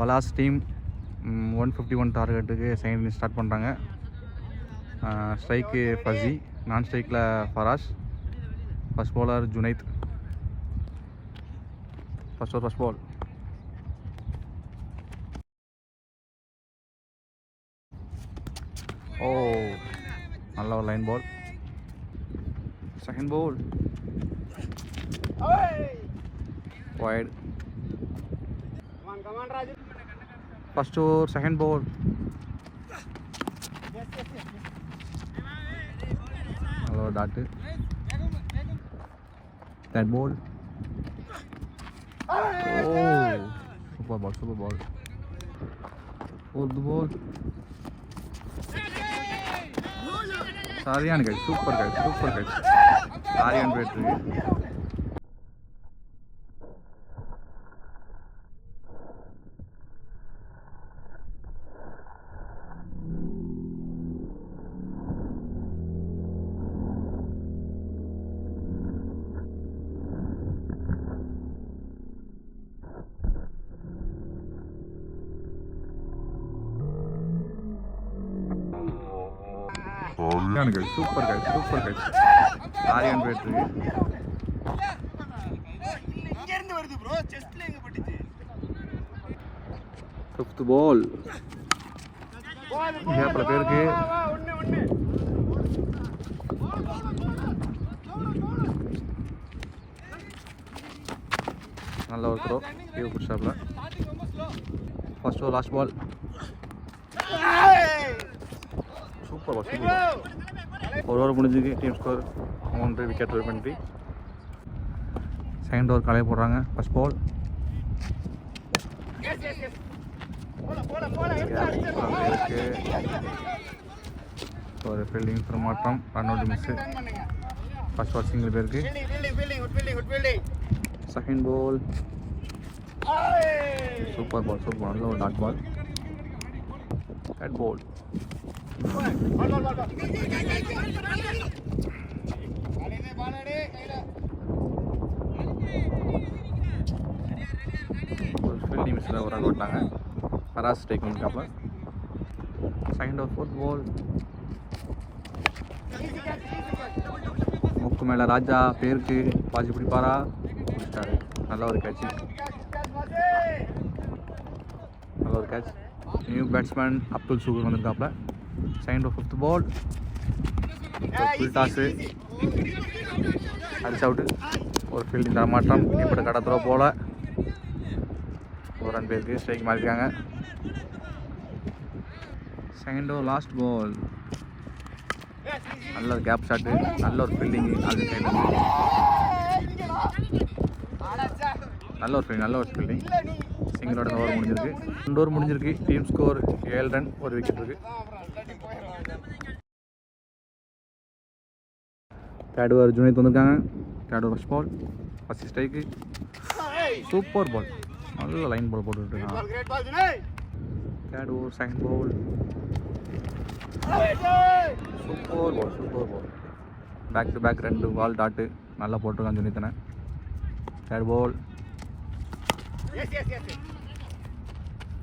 Fellas team 151 டார்கெட்டுக்கு second start பண்ணுறாங்க. Strike ஃபஸி, நான் ஸ்ட்ரைக்கில் ஃபராஷ், first bowler Junaid. First ball ஓ நல்ல ஒரு line ball. Second ball wide. First over, second ball. Hello, that. That ball. Oh, super ball. Fourth ball. Sarian guys, super guys. Sarian battery. Super guys. Aryan battery. Fifth ball. Gapla perku. Nalla or throw. Give push up la. First ball, last ball. Super ball. ஒரு முடிஞ்சுக்கு team score 3 wicket விழுந்து. Second over காலையை போடுறாங்க. First ball ஒரு fielding மாற்றம், run out miss. First ball single பேருக்கு. Second ball super ball, நல்ல ஒரு டாட் பால். தேர்ட் பால் ஒரு ஃபீல்டிங் மிஸ்ஸில் ஒரு ரன் ஓட்டாங்க. ஃபராஸ் டேக் பண்ணிக்காப்ல. செகண்ட் ஓவர் ஃபோர்த் பால் முக்கு மேலே ராஜா பேருக்கு பாஜி பிடிப்பாரா, பிடிச்சிட்டாரு. நல்ல ஒரு கேட்ச். நியூ பேட்ஸ்மேன் அப்துல் சுகர் வந்திருக்காப்ல. Second over fifth ball full toss, அடிச்சு அவுட்டு. ஒரு ஃபீல்டிங் தரமாற்றம், இப்படி கடத்துற போல் ஒரு ரன் பேருக்கு ஸ்ட்ரைக் மாறிருக்காங்க. செகண்ட் ஓவர் லாஸ்ட் பால் நல்ல ஒரு கேப் ஷாட்டு, நல்ல ஒரு ஃபீல்டிங். அது சைடு நல்ல ஒரு ஃபீல்டிங். சிங்கிளோட ஓவர் முடிஞ்சிருக்கு. 2 ஓவர் முடிஞ்சிருக்கு. டீம் ஸ்கோர் 7 ரன், ஒரு விக்கெட் இருக்கு. தேர்ட் ஓவர் ஜுனைத் வந்திருக்காங்க. Third over first ball, first strike. Super ball, நல்ல லைன் பால் போட்டுட்டு இருக்காங்க. Third over second ball super ball. Back to back 2 ball dot நல்லா போட்டிருக்கான் ஜுனைத்தனை. தேர்ட் பால்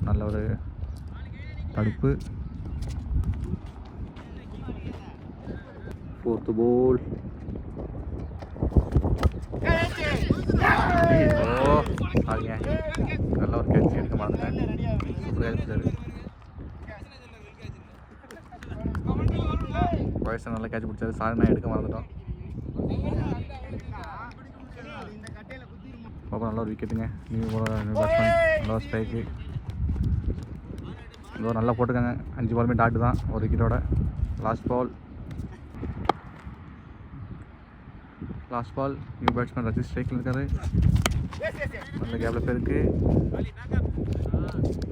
நல்ல ஒரு தடுப்பு. ஃபோர்த் பால் நல்ல ஒரு கேட்ச் எடுக்க மாட்டேன். வயசு நல்லா கேட்ச் பிடிச்சாரு. சாரி எடுக்க மறந்துட்டோம். பாப்பா நல்ல ஒரு விக்கெட்டுங்க. நியூ பேட்ஸ்மேன், நல்ல ஒரு ஸ்ட்ரைக்கு. இதோ நல்லா போட்டுருக்காங்க. 5 பாலுமே டாட்டு தான், ஒரு விக்கெட்டோட. Last ball new batsman Rajith ஸ்ட்ரைக்கில் இருக்காரு. நல்ல கேப்பில் பேருக்கு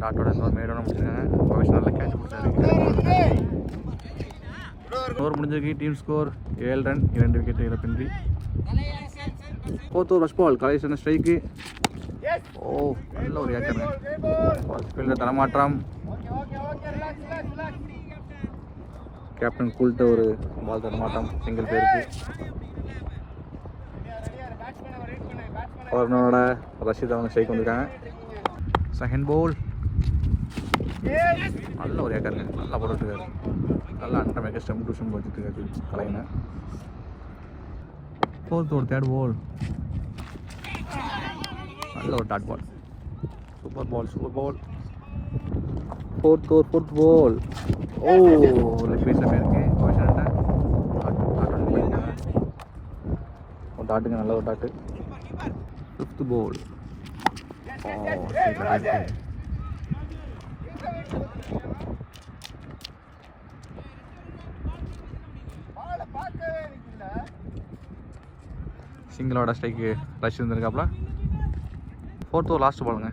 டாட்டோட இன்னொரு மேடோட முடிச்சிருக்காங்க. பவிஷ் நல்ல கேட்ச் பிடிச்சாரு. ஓவர் முடிஞ்சிருக்கு. டீம் ஸ்கோர் 7 ரன், 2 விக்கெட் இழப்பின்றி. ஃபோர்த் ஓவர் ஃபர்ஸ்ட் பால் கலேஷன் ஸ்ட்ரைக்கு. ஓ நல்ல ஒரு ஏக்கருங்க. ஃபீல்டர் தரமாற்றம். கேப்டன் கூல்ட்ட ஒரு பால் தரமாட்டம், சிங்கிள் பேருக்கு. ஓவரோட ரஷீத் அவங்க ஸ்ட்ரைக் வந்திருக்காங்க. செகண்ட் பால் நல்ல ஒரு ஏக்கருங்க, நல்லா போட்டுருக்காரு. நல்லா அண்டை மேக்க ஸ்டெம் டு ஸ்டெம் வச்சுட்டு கலையின. ஃபோர்த் ஒரு தேர்ட் பால், நல்ல ஒரு dot ball. Super ball, super ball. Fourth ball. ஓ, லெக் பீஸில் போயிருக்கு. ஒரு டாட்டுங்க, நல்ல ஒரு டாட்டு. Fifth ball. சிங்கிளோட ஸ்ட்ரைக்கு ரஷ் இருந்திருக்காப்ல. ஃபோர்த் ஓவர் லாஸ்ட் பாலுங்க.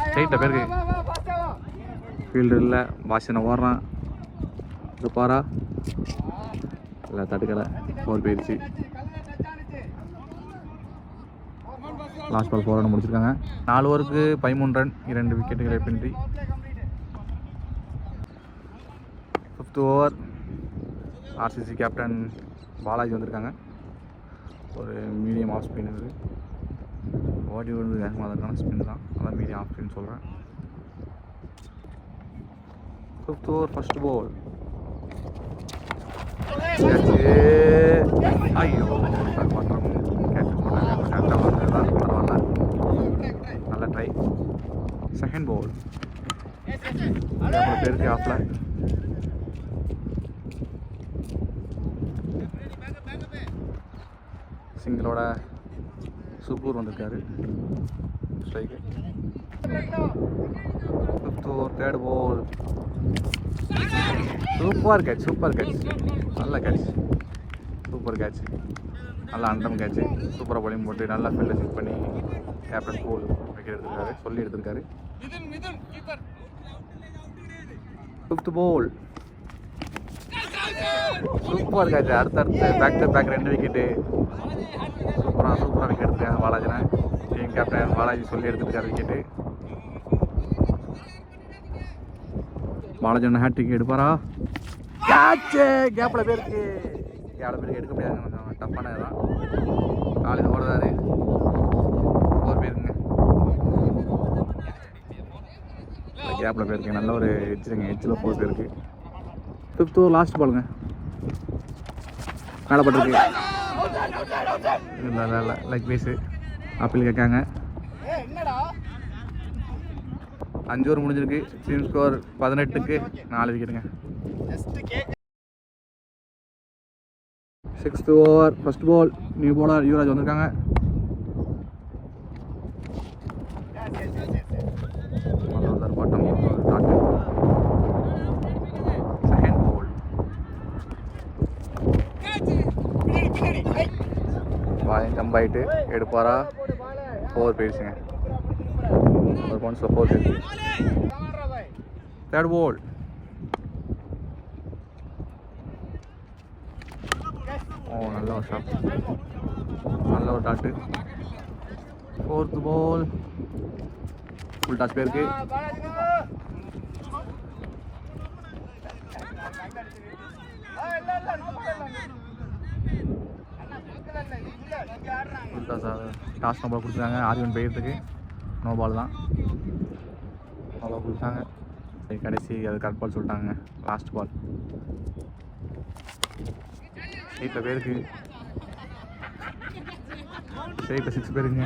ஸ்ட்ரைட்டில் பேருக்கு ஃபீல்டு இல்லை. பாஷனை ஓடுறான், இருப்பாரா இல்லை, தடுக்கலை. 4 போயிடுச்சு. லாஸ்ட் பால் 4 ரன் முடிச்சிருக்காங்க. 4 ஓவருக்கு 13 ரன், 2 விக்கெட்டுகளை பின்றி. 5th over RCC captain Balaji வந்திருக்காங்க. ஒரு மீடியம் ஆஃப் ஸ்பின். இது ஓடி விழுந்து வேகமாக அதற்கான ஸ்பின் தான், அதான் மீடியம் ஆஃப் ஸ்பின் சொல்கிறேன். 5th ஓவர் ஃபர்ஸ்ட் பால். ஐயோ, பண்ணுறோம். கேட்ச் பண்ணாங்க, கரெக்டாக வந்ததுதான், பரவாயில்ல, நல்ல ட்ரை. செகண்ட் பால் பேருக்கு ஆஃபில். சிங்கிளோட சுப்பூர் வந்திருக்காரு ஸ்ட்ரைக்கு. 5th over third ball. Super catch, நல்ல கேட்ச், சூப்பர் கேட்ச், நல்லா அண்டம் கேட்ச். சூப்பராக பவுலிங் போட்டு நல்லா ஃபீல்டை செட் பண்ணி கேப்டன் கோல் விக்கெட் எடுத்திருக்காரு, சொல்லி எடுத்திருக்காரு. 5th பால். சூப்பர் கேட்ச், அடுத்தடுத்து பேக் டு பேக் 2 விக்கெட்டு. சூப்பராக விக்கெட் எடுத்துருக்காங்க பாலாஜினா. டீம் கேப்டன் பாலாஜி சொல்லி எடுத்துருக்காரு விக்கெட்டு. பாலாஜி ஹேட்ரிக் எடுப்பாரா? கேட்சு கேப்பில் பேருக்கு எடுக்க முடியாதுங்க, கொஞ்சம் டஃப்பானது தான். காலையில் ஓடுறாரு. 4 பேருங்க கேப்பில் போயிருக்கு. நல்ல ஒரு எட்ஜில் 4 பேருக்கு. 5th ஓவர் லாஸ்ட் பாலுங்க. மேலே பட்டிருக்கு, இல்லை லைக் பேஸு அப்பீல் கேட்காங்க. 5 ஓவர் முடிஞ்சிருக்கு. டீம் ஸ்கோர் 18க்கு 4 விக்கெட்டுங்க. 6th over first ball. New bowler Yuvraj வந்திருக்காங்க. பாட்டம் செகண்ட் பால். பால் ஜம்ப் ஆகிட்டு எடுப்பாரா? 4 போயிடுச்சுங்க. ஒரு பவுன்ஸில் 4 போயிடுச்சு. தேர்ட் பால். ஓ, நல்ல ஒரு ஷாட், நல்ல ஒரு டாட்டு. 4th பால். ஃபுல் டாஸ் பேருக்கு. ஃபுல் டாஸ் நோ பால் கொடுத்துருக்காங்க. ஆர்வன் பெய்யறதுக்கு நோ பால் தான், நோ பால் கொடுத்தாங்க. கடைசி அது கரெக்ட் பால் சொல்லிட்டாங்க. லாஸ்ட் பால் 8 பேருக்கு. 6 பேருங்க.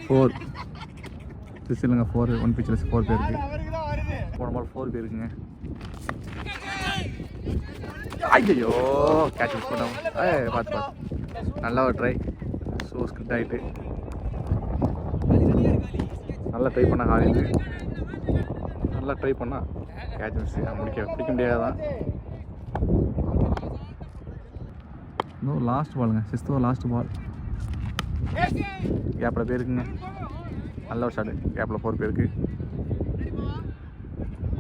4 இல்லைங்க, 4 1 பிச்சில் 4 பேருக்கு. போன பால் 4 பேருக்குங்க. ஐயோ, கேட்ச் மிஸ் பண்ணோம். பார்த்து நல்லா ஒரு ட்ரை. ஸோ ஸ்கிரிப்ட் ஆகிட்டு நல்லா ட்ரை பண்ண ஹாலிந்து. நல்லா ட்ரை பண்ணால் கேட்ச் மிஸ் பிடிக்க முடியாதான். இன்னும் லாஸ்ட் பாலுங்க. 6th ஓவர் லாஸ்ட் பால். கேப்பில் பேருக்குங்க. நல்ல ஒரு ஷாட்டு. கேப்பில் 4 பேருக்கு.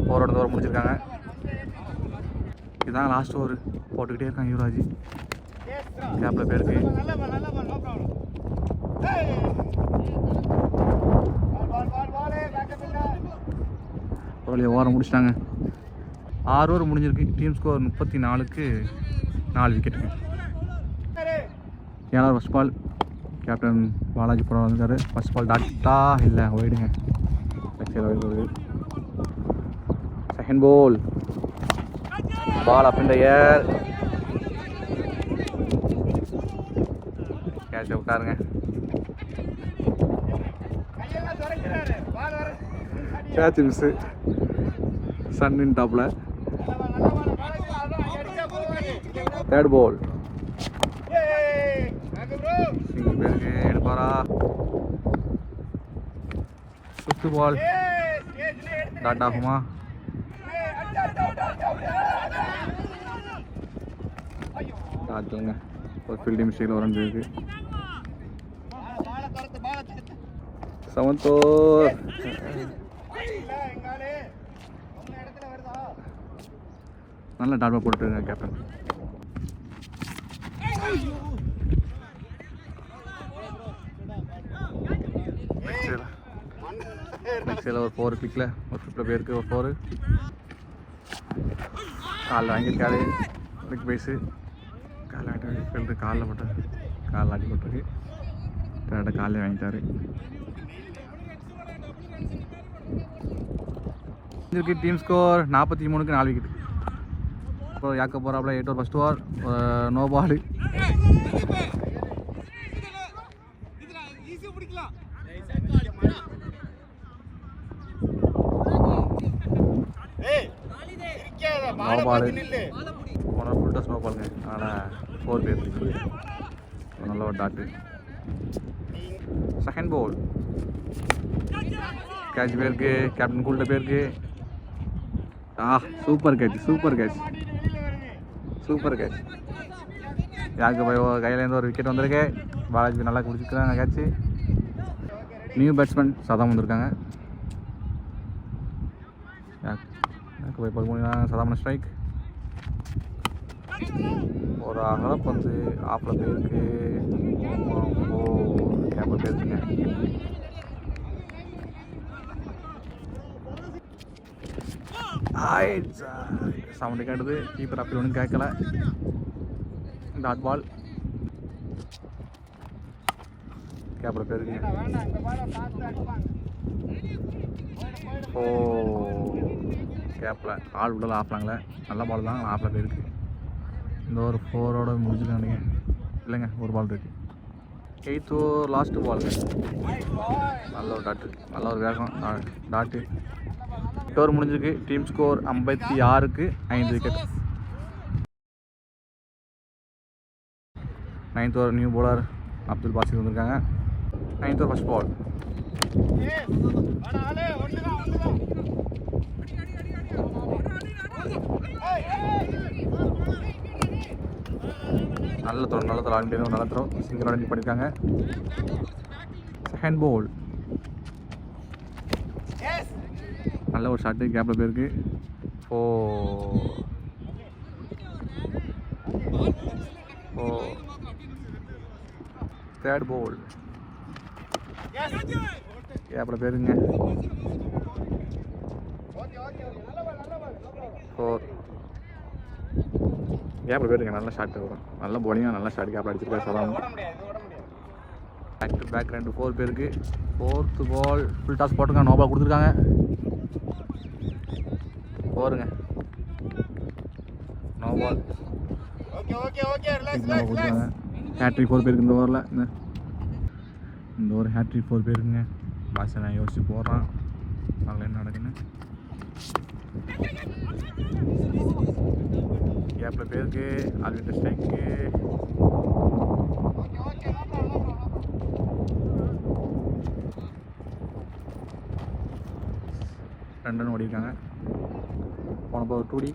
4 ஓவர் முடிச்சிருக்காங்க. இதுதான் லாஸ்ட் ஓவர். போட்டுக்கிட்டே இருக்காங்க யுவராஜ். கேப்பில் பேருக்கு. ஒரு ஓவரம் முடிச்சிட்டாங்க. 6 ஓவர் முடிஞ்சிருக்கு. டீம் ஸ்கோர் 34க்கு 4 விக்கெட்டுங்க. 7வது ஃபர்ஸ்ட் பால். கேப்டன் பாலாஜி புறம் வந்துருக்காரு. ஃபர்ஸ்ட் பால் டாட்டா இல்லை ஒயிடுங்க. லெக்ஸில் ஒயிட் வருது. Second ball ball up in the air. Catch விட்டாருங்க. Catch miss. சன்னின் டாப்பில். தேர்ட் பால் சிங்கிள் பேருக்கு எடுப்பாரா? ஃபிஃப்த் பால் டாட் ஆகுமா? டாட்டுங்க. ஒரு ஃபீல்டிங் மிஸ்டேக்கில் ஒரு ரன் இருக்கு. செவன்த் ஓவர் நல்ல டாட் போட்டுருங்க கேப்டன். நெக்ஸ்டில் ஒரு 4 கிளிக்கில் ஒரு 5 பேருக்கு ஒரு 4 காலில் வாங்கியிருக்காரு. லெக் பேஸு காலில் வாங்கிட்டு ஃபீல்டு காலில் மட்டும் காலில் ஆட்டி போட்டிருக்கு. கரெக்டாக காலில் வாங்கிட்டாரு. டீம் ஸ்கோர் 43க்கு 4 விக்கெட். இப்போ யாக்க போகிறாப்புல 8 over first over no ball. No ball போன ஃபுல் டாஸ் நோ பாலுங்க. அதனால் 4 பேர் நல்ல ஒரு டாட்டு. செகண்ட் பால் கேட்ச் பேருக்கு கேப்டன் கூல்ட பேருக்கு. Super catch super catch super catch. யாருக்கு போய் கையிலேருந்து ஒரு விக்கெட் வந்திருக்கு. பாலாஜி நல்லா குடிச்சிருக்காங்க கேட்ச்சு. நியூ பேட்ஸ்மேன் சதாம் வந்திருக்காங்க. யாருக்கு போய் 13 சதாமன ஸ்ட்ரைக். ஒரு அகலப்பந்து ஆப்பில் பேருக்கு கேப்பில் பேருக்குங்க. சவுண்டு கேட்டது. கீப்பர் அப்படி ஒன்றும் கேட்கல. டாட் பால் கேப்பில் பேருக்குங்க. கேப்பில் ஆள் விடலாம் ஆஃப்லாங்களே. நல்ல பால் தான் ஆஃபில் போயிருக்கு. இந்த ஒரு 4ஓட முடிஞ்சுக்கானுங்க. இல்லைங்க ஒரு பால் இருக்குது. 8th ஓவர் லாஸ்ட்டு பாலுங்க. நல்ல ஒரு டாட்டு நல்ல ஒரு வேகம் டாட்டு. 8 ஓவர் முடிஞ்சிருக்கு. டீம் ஸ்கோர் 56க்கு 5 wicket. 9th over new bowler Abdul Basith வந்திருக்காங்க. 9th ஓவர் ஃபர்ஸ்ட் பால் நல்ல த்ரோ ஆடிட்டு நல்ல த்ரோ சிங்கிள் ஆடி பண்ணியிருக்காங்க. செகண்ட் பால் நல்ல ஒரு ஷாட்டு கேப்பில் போயிருக்கு. தேர்ட் பால் கேப்பில் போயிருங்க. 4 கேப்பில் போயிருங்க. நல்ல ஷாட்டு வரும். நல்ல போலிங்காக நல்ல ஷாட் கேப்பில் அடிச்சிருக்காரு சதாம். பேக் டு பேக் 2 4 பேருக்கு. 4th பால் ஃபுல் டாஸ் போட்டிருக்காங்க. நோ பால் கொடுத்துருக்காங்க. 4ங்க நோ பால் கொடுத்துருக்காங்க. ஹேட்ரிக் 4 பேருக்கு இந்த ஓவரில். இந்த ஒரு ஹேட்ரிக் 4 பேருக்குங்க. பாஸ் நான் யோசிச்சு போடுறான். அதில் என்ன நடக்குன்னு. கேப்பில் பேருக்கு ஆல்வின் ஸ்ட்ரைக்கு. ரெண்டு ரன் ஓடிருக்காங்க. போனப்போ ஒரு 2D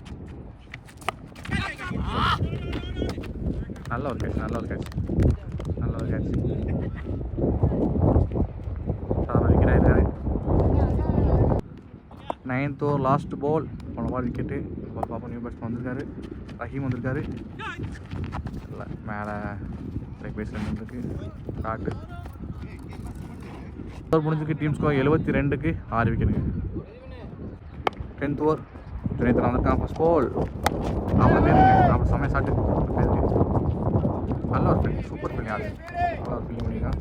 நல்ல ஒரு கேட்ச் நல்ல ஒரு கேட்ச் நல்ல ஒரு கேட்ச். விக்கெட் ஆகிருக்காரு. 9th ஓவர் லாஸ்ட் பால் போன பால் விக்கெட்டு. பாப்பா நியூ பேட்ஸ்மேன் வந்திருக்காரு. ரஹீம் வந்திருக்காரு. இல்லை மேலே லைக் பேஸில் நின்றுருக்கு டாட்டு. ஓவர் முடிஞ்சிருக்கு. டீம் ஸ்கோர் 72க்கு 6 விக்கெட்டுங்க. 10th ஓவர் துணைத்தரம் வந்திருக்கான். ஃபர்ஸ்ட் பால் அப்புறம் பேருங்க. அப்புறம் செம்மையாக ஷாட்டு பேருக்கு. நல்ல ஒரு ஃபீல்டிங், சூப்பர் ஃபீல்டிங் ஆடு, நல்ல ஒரு ஃபீல்டிங் பண்ணியிருக்கான்.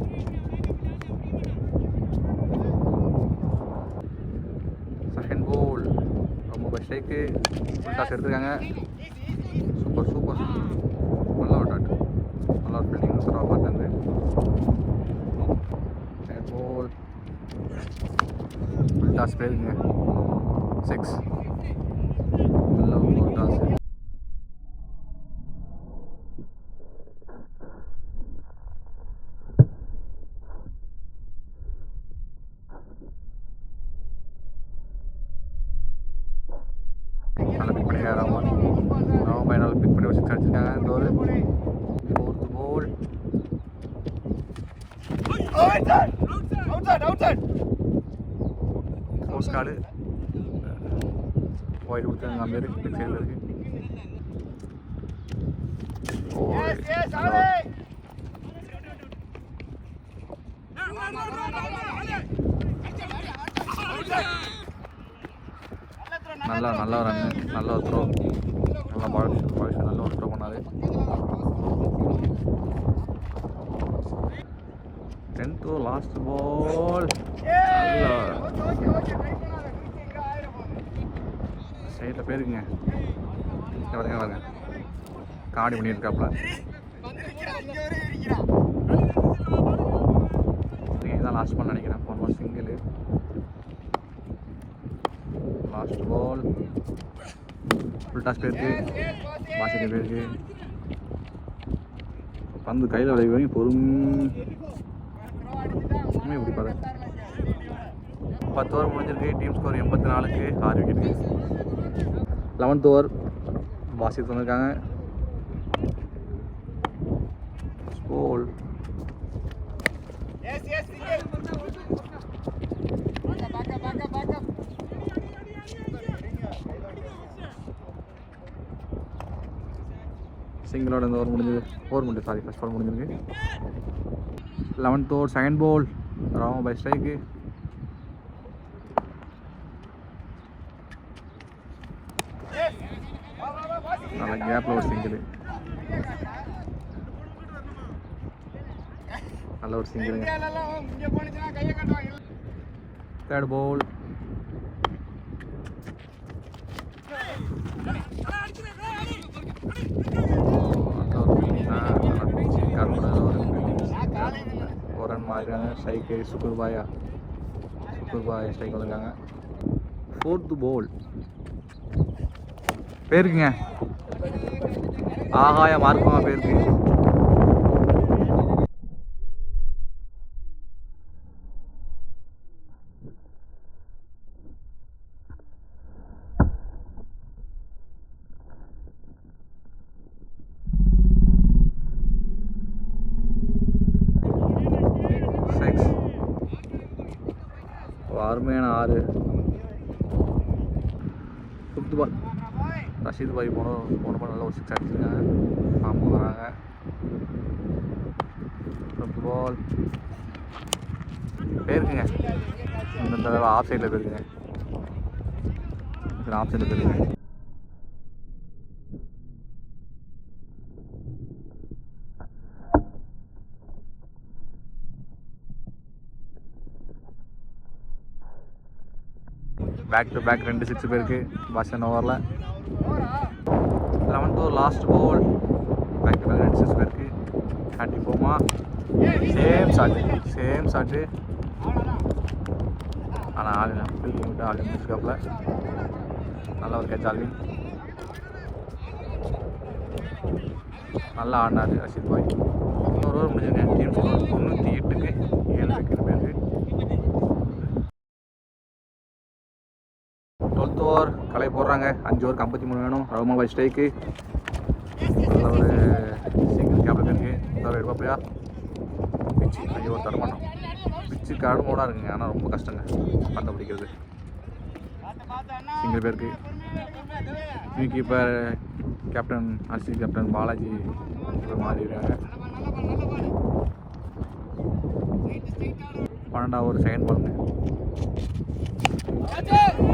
செகண்ட் போல் ரொம்ப பெஸ்ட் ஸ்ட்ரைக்கு, ஃபுல் டாஸ் எடுத்துருக்காங்க. சூப்பர் சூப்பர், நல்ல ஒரு டாட், நல்ல ஒரு ஃபீல்டிங் சூப்பராக பார்த்து. செகண்ட் போல் ஃபுல் டாஸ் போயிருக்குங்க, 6, நல்ல ஒரு டாஸ். நல்லா பிக் பண்ணியிருக்காங்க ராமன் பையனால் பிக் பண்ணி ஒரு 6 அடிச்சிருக்காங்க. இந்த ஒரு 4th போல் போஸ்ட் கார்டு ஒயிட் கொடுத்தாங்க. அந்த இருக்கு பிக் சைடில் இருக்கு. நல்ல ஒரு ரன், நல்ல ஒரு த்ரோ, நல்லா பால் நல்ல ஒரு த்ரோ பண்ணாரு. 10th லாஸ்ட் பால் சைடில் போயிருக்குங்க. பாருங்க காடி பண்ணியிருக்காப்புல. இதுதான் லாஸ்ட் பால் நினைக்கிறேன். 1 single. Last ball full toss போயிருக்கு, பாசிட்டிவ் போயிருக்கு. பந்து கையில் விளைவி பொறுமை இப்படி பாரு. 10 ஓவர் முடிஞ்சிருக்கு. டீம் ஸ்கோர் 84க்கு 6 விக்கெட்டு. 11th ஓவர் பாசித் வந்திருக்காங்க. ஸ்கோல் சிங்கிளோட இந்த ஓவர் முடிஞ்சது. ஃபர்ஸ்ட் பால் முடிஞ்சிருக்கு. 11th ஓவர் செகண்ட் பால் ராம பை ஸ்ட்ரைக்கு. நல்ல கேப்பில் ஒரு சிங்கிள், நல்ல ஒரு சிங்கிள். தேர்ட் பால் ஒரு ரன் மாறிருக்காங்க. ஸ்ட்ரைக்கு சுக்குர் பாய் ஸ்ட்ரைக் வந்திருக்காங்க. 4th பால் போயிருக்குங்க. ஆகாய மார்க்கமாக போயிருக்கு. அருமையான 6. 5th பால் ரஷீத் பாய் போன பால் நல்ல ஒரு 6 அடிச்சிருக்காங்க. ஆமாம் வராங்க. 5th பால் போயிருக்குங்க. இந்த தடவை ஆஃப் சைடில் போயிருக்குங்க. ஆஃப் சைடில் போயிருக்குங்க. பேக் டு பேக் 2 6 பேருக்கு பாஷன் ஓவரில். 11th over last ball back to back 2 6 பேருக்கு. காட்டி போமா, சேம் ஷாட்டு. ஆனால் ஆலின் ஃபீல்டிங் விட்டு ஆலின் மிஸ்காப்பில் நல்ல ஒரு கேட்ச். ஆலின் நல்லா ஆடினார் ரஷீத் பாய். 11 ஓவர் முடிஞ்சுங்க. டீம் ஸ்கோர் 98க்கு 7 விக்கெட் பேருக்கு. 12th ஓவர் களை போடுறாங்க. 5 ஓவருக்கு 53 வேணும். ரவுமா பாய் ஸ்ட்ரைக்கு. நல்ல ஒரு சிங்கிள் கேப்பில் இருக்குது. இந்த எடுப்பாப்பையா பிச்சு. ஐயோ தரமாட்டோம். பிச்சு காடு மோடாக இருக்குங்க. ஆனால் ரொம்ப கஷ்டங்க பந்தை பிடிக்கிறது. சிங்கிள் பேருக்கு. New keeper captain RCB captain Balaji மாறிடுறாங்க. 12th ஓவர் செகண்ட் பாலுங்க.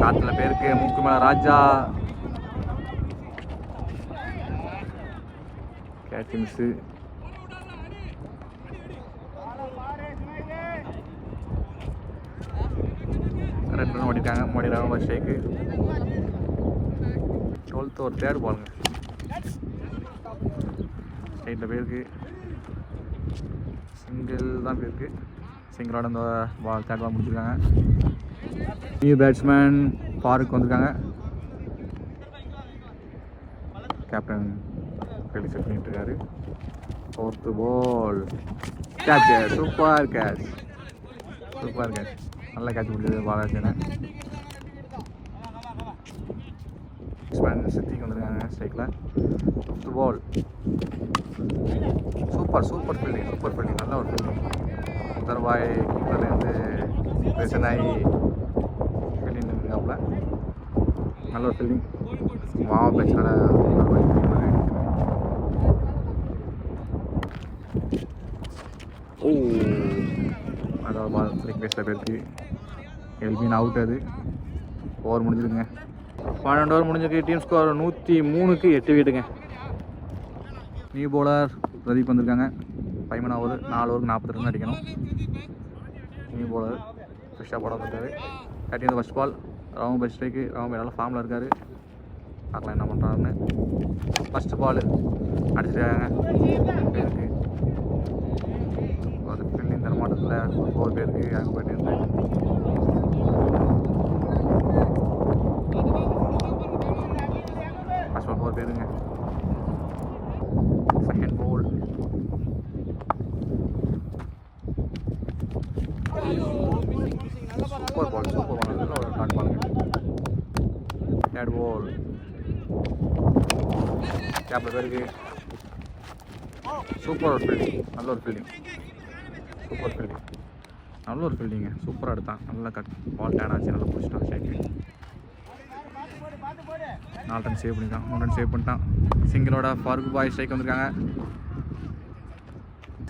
காத்துல பேருக்கு மூக்கு மேல ராஜா. Catch miss. பண்ணியிருக்காங்க. மோடி ராம ஸ்ட்ரைக்கு 12th ஒரு தேர்ட் பாலுங்க. சைடில் போயிருக்கு. சிங்கிள் தான் போயிருக்கு. சிங்கிளோட இந்த பால் தேர்ட் பால் முடிச்சிருக்காங்க. நியூ பேட்ஸ்மேன் ஃபாரூக் வந்திருக்காங்க. கேப்டன் ஃபீல்டிங் செட் பண்ணிட்டு இருக்காரு. 4th ball catch. Super catch, super catch. நல்ல கேட்ச் முடிஞ்சது பாலாஜின்னு. பேட்ஸ்மேன் சித்திக்கு வந்திருக்காங்க ஸ்ட்ரைக்கில். 5th பால் சூப்பர் ஃபீல்டிங், நல்ல ஒரு ஃபீல்டிங். உத்தரவாய் கீப்பர்லேருந்து பிரச்சனாகி ஃபீல்டிங் இருக்காப்புல. நல்ல ஒரு ஃபீல்டிங். மாவா பிரச்சனை அதாவது பால் ஸ்ட்ரைக் பேஸில் போயிருக்கு. எல்பின் அவுட். அது ஓவர் முடிஞ்சிருங்க. 12 ஓவர் முடிஞ்சிருக்கு. டீம் ஸ்கோர் 103க்கு 8 விக்கெட்டுங்க. நியூ பவுலர் பிரதீப் வந்திருக்காங்க. 5 ஓவர் 4 ஓவருக்கு 42 ரன் அடிக்கணும். நியூ பவுலர் ஃப்ரெஷ்ஷாக போட வந்துருக்காரு. 13th first ball. ராம பை ஸ்ட்ரைக்கு. ராம பை நல்ல ஃபார்மில் இருக்கார். பார்க்கலாம் என்ன பண்ணுறாருன்னு. ஃபஸ்ட்டு பால் அடிச்சிருக்காங்க. பேருக்கு ஒரு ஃபீல்டிங் தரமாட்டத்தில் 4 பேருக்கு அங்கே போயிட்டு இருந்தேன். ஃபஸ்ட் பால் 4 பேருங்க. செகண்ட் பால் சூப்பர் பால் நல்ல ஒரு ஷாட் பாலுங்க. தேர்ட் பால் கேப்பில் பேருக்கு. சூப்பர் ஒரு ஃபீல்டிங், நல்ல ஒரு ஃபீல்டிங், சூப்பராக எடுத்தான். நல்லா கட் பால் டேன் ஆச்சு. நல்லா பிடிச்சிட்டான் ஷேக்கு. 4 ரன் சேவ் பண்ணிட்டான். 3 ரன் சேவ் பண்ணிட்டான். சிங்கிளோட ஃபாரூக் பாய் ஸ்ட்ரைக் வந்திருக்காங்க.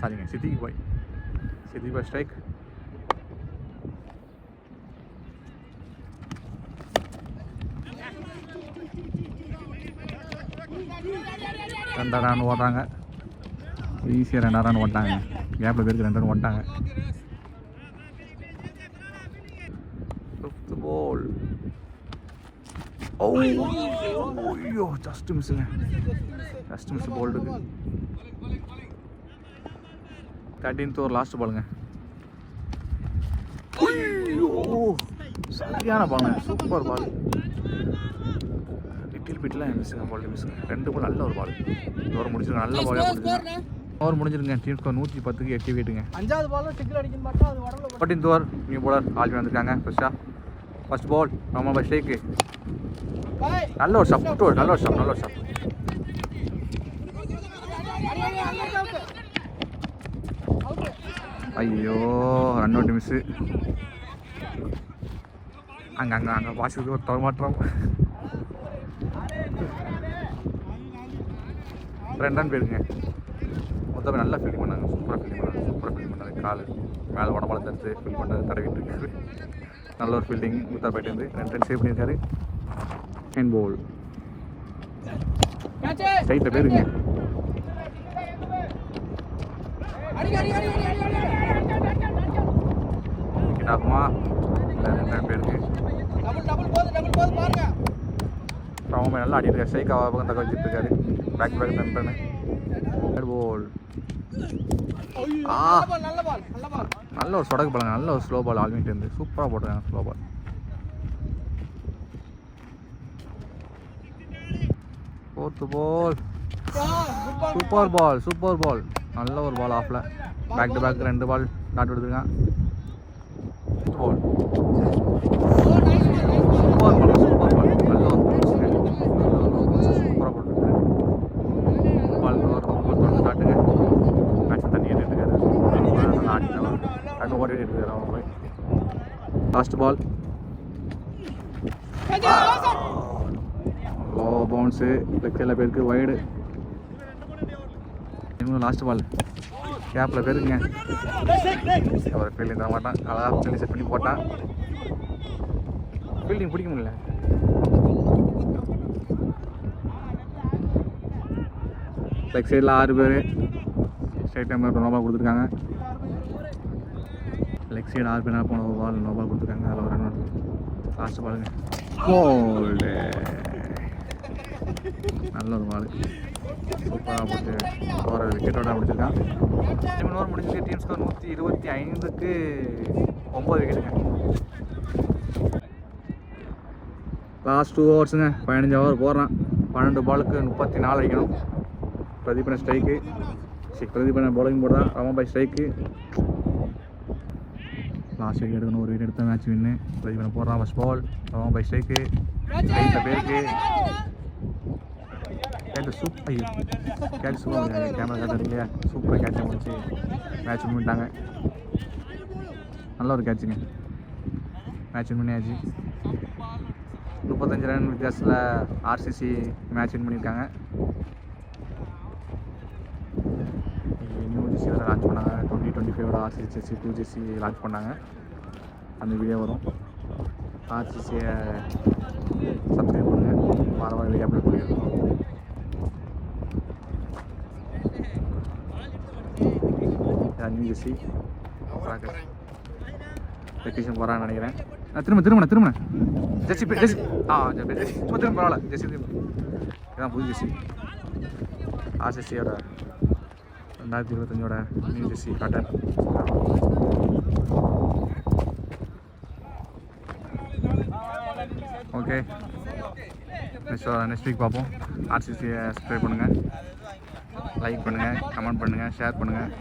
சாரிங்க, சித்திக் பாய் ஸ்ட்ரைக். ரெண்டு ரன் ஓடுறாங்க. ஈஸியாக 2 ரன் ஓட்டாங்க. கேப்பில் பேருக்கு 2 ரன் ஓட்டாங்க. 5th பால் ஐயோ ஜஸ்ட் மிஸ் போல்டுக்கு. 13th ஓவர் லாஸ்ட் பாலுங்க. சரியான பாலுங்க, சூப்பர் பால். லிட்டில் மிஸ்ஸுங்க, பால் மிஸ்ஸுங்க. 2 பால் நல்ல ஒரு பால். ஓவர் முடிச்சிருங்க. நல்ல பால் ஓவர் முடிஞ்சிருங்க. டீம் ஸ்கோர் 110க்கு 8 விக்கெட்டுங்க. 5வது பால் சிங்கிள் அடிக்க மாட்டா அது உடம்புல. 14th ஓவர் நியூ பவுலர் ஆல்வி வந்திருக்காங்க. ஃபர்ஸ்ட் பால் ராம பை ஸ்ட்ரைக்கு. நல்ல ஒரு ஷாட். ஐயோ ரன் அவுட் மிஸ்ஸு. அங்கே வாசிக்கு ஒரு தரமாற்றம். 2 ரன் போயிருங்க. மொத்தமே நல்லா ஃபீல்டிங் பண்ணாங்க. சூப்பராக ஃபீல்டிங் பண்ணாங்க. கால் மேலே உடம்புல தடுத்து ஃபீல் பண்ணது தடவிட்டு இருக்கு. நல்ல ஒரு ஃபீல்டிங். முத்தா போயிட்டு வந்து 2 ரன் சேவ் பண்ணியிருக்காரு. ஹேண்ட் பால் ஸ்ட்ரைட்டில் போயிருங்க. விக்கெட் ஆகுமா இல்லை? 2 ரன் போயிருக்கு. ராம நல்லா ஆடிட்டு ஸ்ட்ரைக் பக்கம் தக்க வச்சுட்டு இருக்காரு. Back 2 run. தேர்ட் பால் நல்ல ஒரு சொடக்கு பாலுங்க. நல்ல ஒரு ஸ்லோ பால். ஆல்மிட்டு இருந்து சூப்பராக போட்டுருக்காங்க ஸ்லோ பால். 4th பால் சூப்பர் பால். நல்ல ஒரு பால் ஆஃப்ல. Back to back 2 ball dot எடுத்துருக்கான். Ball super ball. நல்ல ஒரு சூப்பராக போட்டுருக்காரு. பால் ஒரு டாட்டுங்க. மேட்ச் தண்ணி எடுத்துருக்காரு. ஆடி ஓடிட்டு இருக்காரு அவன் போய். Last ball low bounce. லெக்கில் பேருக்கு வைடு. இன்னும் லாஸ்ட் பால் கேப்பில் பேருக்குங்க. அவர் ஃபீல்டிங் தர மாட்டான். அழகாக ஃபீல்டிங் செட் பண்ணி போட்டான். ஃபீல்டிங் பிடிக்க முடியல. லெக் சைடில் 6 பேர். ஸ்ட்ரைட் டைம் நோபால் கொடுத்துருக்காங்க. லெக் சைடு 6 பேர் போன பால் நோபால் கொடுத்துருக்காங்க. அதில் ஒரு ரன். லாஸ்ட் பாலுங்க கோல்டு. நல்ல ஒரு பால் சூப்பராக போட்டு ஓவர விக்கெட்டோட முடிச்சிருக்கான். இன்னும் ஓவர் முடிஞ்சு டீம் ஸ்கோர் 125க்கு 9 விக்கெட்டுங்க. லாஸ்ட் 2 ஓவர்ஸுங்க. 15 ஓவர் போடுறான். 12 பாலுக்கு 34 அடிக்கணும். பிரதீபனை ஸ்ட்ரைக்கு. பிரதீபனை பவுலிங் போடுறான். ரமாபாய் ஸ்ட்ரைக்கு. லாஸ்ட் விக்கெட் எடுக்கணும். ஒரு விக்கெட் எடுத்தால் மேட்ச் வின்னு. பிரதீபனை போடுறான். ஃபஸ்ட் பால் ரமாபாய் ஸ்ட்ரைக்கு. ரைட்டில் பேருக்கு கேட்ச் சூப்பர். ஐயோ கேட்ச் சூப்பர். கேமரா கேட்ச் இல்லையா, சூப்பராக கேட்சை முடிச்சு மேட்ச் வின் பண்ணிட்டாங்க. நல்ல ஒரு கேட்சுங்க. மேட்ச் வின் பண்ணியாச்சு. 35 ரன் வித்தியாசத்தில் ஆர்சிசி மேட்ச் வின் பண்ணியிருக்காங்க. நியூ ஜெர்சி வேறு லான்ச் பண்ணாங்க. 2025 ஆர்சிசி ஜெர்சி 2 ஜெர்சி லான்ச் பண்ணாங்க. அந்த வீடியோ வரும். ஆர்சிசியை சப்ஸ்கிரைப் பண்ணுங்கள். வார வீடியோ அப்லோட் பண்ணியிருக்கோம். நியூ ஜெர்சி வெக்கேஷன் போகிறான்னு நினைக்கிறேன். திரும்ப ஜெர்சி சும்மா திரும்ப பரவாயில்ல. ஜெர்சி திரும்ப இதான் புது ஜெர்சி. ஆர்சிசியோட 2025 new jersey cotton. Okay, next week பார்ப்போம். ஆர்சிசியை சப்ஸ்கிரைப் பண்ணுங்கள், லைக் பண்ணுங்கள், கமெண்ட் பண்ணுங்கள், ஷேர் பண்ணுங்கள்.